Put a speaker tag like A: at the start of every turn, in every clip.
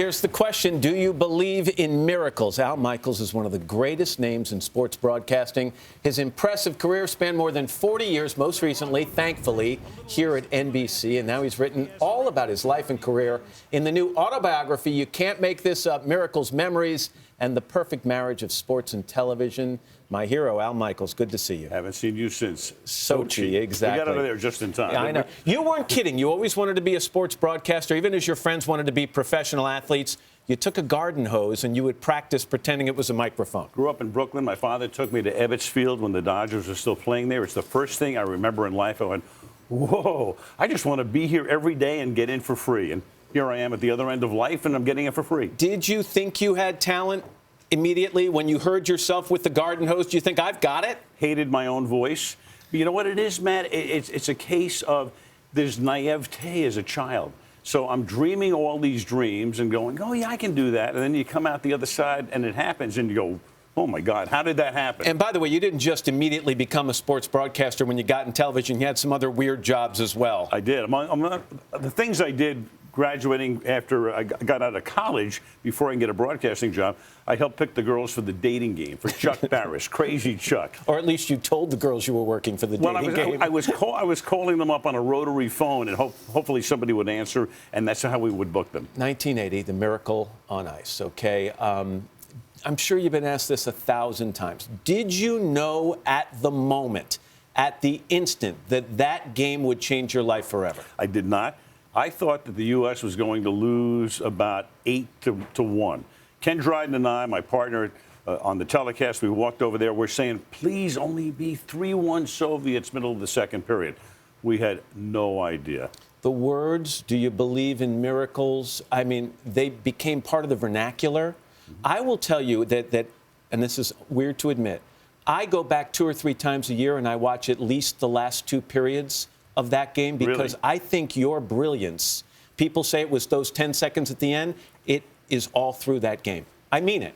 A: here's the question. Do you believe in miracles? Al Michaels is one of the greatest names in sports broadcasting. His impressive career spanned more than 40 years, most recently, thankfully, here at NBC. And now he's written all about his life and career in the new autobiography, You Can't Make This Up, Miracles, Memories, and the Perfect Marriage of Sports and Television. My hero, Al Michaels, good to see you.
B: Haven't seen you since
A: Sochi, exactly.
B: We got over there just in time.
A: Yeah, I know. You weren't kidding. You always wanted to be a sports broadcaster, even as your friends wanted to be professional athletes. You took a garden hose and you would practice pretending it was a microphone.
B: Grew up in Brooklyn. My father took me to Ebbets Field when the Dodgers were still playing there. It's the first thing I remember in life. I went, whoa, I just want to be here every day and get in for free. And here I am at the other end of life, and I'm getting it for free.
A: Did you think you had talent immediately when you heard yourself with the garden hose? Do you think, I've got it?
B: Hated my own voice. But you know what it is, Matt? It's a case of there's naivete as a child. So I'm dreaming all these dreams and going, oh, yeah, I can do that. And then you come out the other side and it happens and you go, oh, my God, how did that happen?
A: And by the way, you didn't just immediately become a sports broadcaster when you got in television. You had some other weird jobs as well.
B: I did. The things I did graduating after I got out of college, before I can get a broadcasting job, I helped pick the girls for the dating game, for Chuck Barris, Crazy Chuck.
A: Or at least you told the girls you were working for the dating game.
B: I was calling them up on a rotary phone, and hopefully somebody would answer, and that's how we would book them.
A: 1980, The Miracle on Ice, okay? I'm sure you've been asked this 1,000 times. Did you know at the moment, at the instant, that that game would change your life forever?
B: I did not. I thought that the U.S. was going to lose about 8-1. Ken Dryden and I, my partner on the telecast, we walked over there. We're saying, please only be 3-1 Soviets, middle of the second period. We had no idea.
A: The words, do you believe in miracles? I mean, they became part of the vernacular. I will tell you that, and this is weird to admit, I go back 2 or 3 times a year and I watch at least the last 2 periods of that game, because
B: really?
A: I think your brilliance, people say it was those 10 seconds at the end, it is all through that game. I mean it.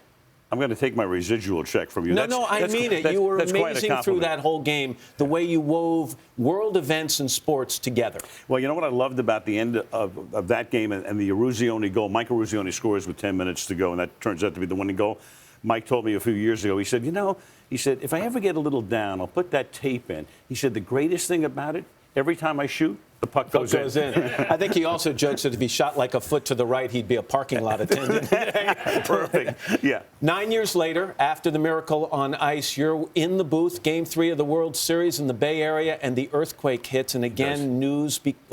B: I'm going to take my residual check from you.
A: No, I mean it. You were amazing through that whole game, the way you wove world events and sports together.
B: Well, you know what I loved about the end of that game and the Eruzione goal? Michael Eruzione scores with 10 minutes to go, and that turns out to be the winning goal. Mike told me a few years ago, he said, if I ever get a little down, I'll put that tape in. He said, the greatest thing about it, every time I shoot, the puck goes in.
A: I think he also jokes that if he shot like a foot to the right, he'd be a parking lot attendant.
B: Perfect. Yeah.
A: 9 years later, after the Miracle on Ice, you're in the booth, Game 3 of the World Series in the Bay Area, and the earthquake hits, and again,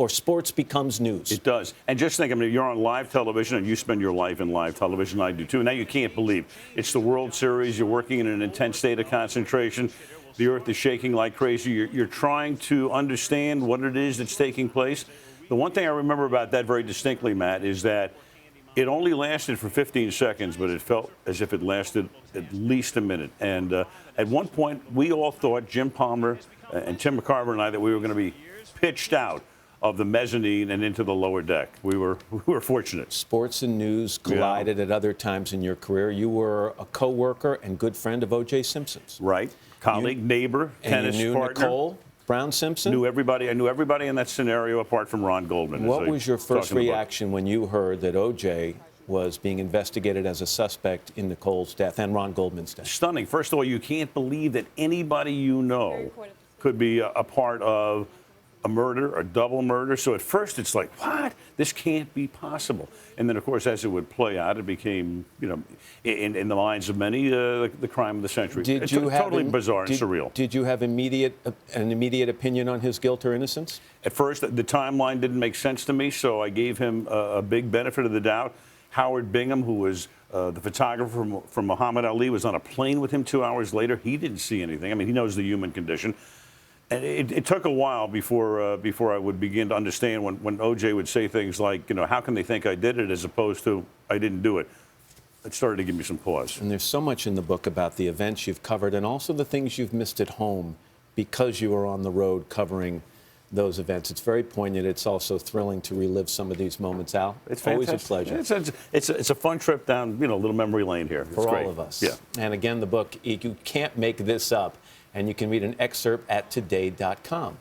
A: sports becomes news.
B: It does. And just think, you're on live television, and you spend your life in live television. I do, too. Now you can't believe it's the World Series. You're working in an intense state of concentration. The earth is shaking like crazy. You're trying to understand what it is that's taking place. The one thing I remember about that very distinctly, Matt, is that it only lasted for 15 seconds, but it felt as if it lasted at least a minute. And at one point, we all thought, Jim Palmer and Tim McCarver and I, that we were going to be pitched out of the mezzanine and into the lower deck. We were fortunate.
A: Sports and news collided at other times in your career. You were a co-worker and good friend of OJ Simpson's.
B: Right. Colleague, neighbor, tennis
A: partner. Nicole Brown Simpson?
B: Knew everybody. I knew everybody in that scenario apart from Ron Goldman.
A: What was your first reaction when you heard that OJ was being investigated as a suspect in Nicole's death and Ron Goldman's death?
B: Stunning. First of all, you can't believe that anybody you know could be a part of a murder, a double murder. So at first it's like, what? This can't be possible. And then, of course, as it would play out, it became, in the minds of many, the crime of the century. It's totally bizarre and surreal.
A: Did you have an immediate opinion on his guilt or innocence?
B: At first, the timeline didn't make sense to me, so I gave him a big benefit of the doubt. Howard Bingham, who was the photographer from Muhammad Ali, was on a plane with him 2 hours later. He didn't see anything. He knows the human condition. And it took a while before I would begin to understand when OJ would say things like, how can they think I did it as opposed to I didn't do it. It started to give me some pause.
A: And there's so much in the book about the events you've covered and also the things you've missed at home because you were on the road covering those events. It's very poignant. It's also thrilling to relive some of these moments, Al.
B: It's
A: always
B: fantastic.
A: a pleasure.
B: It's a fun trip down, little memory lane here.
A: For all of us.
B: Yeah.
A: And again, the book, You Can't Make This Up. And you can read an excerpt at today.com.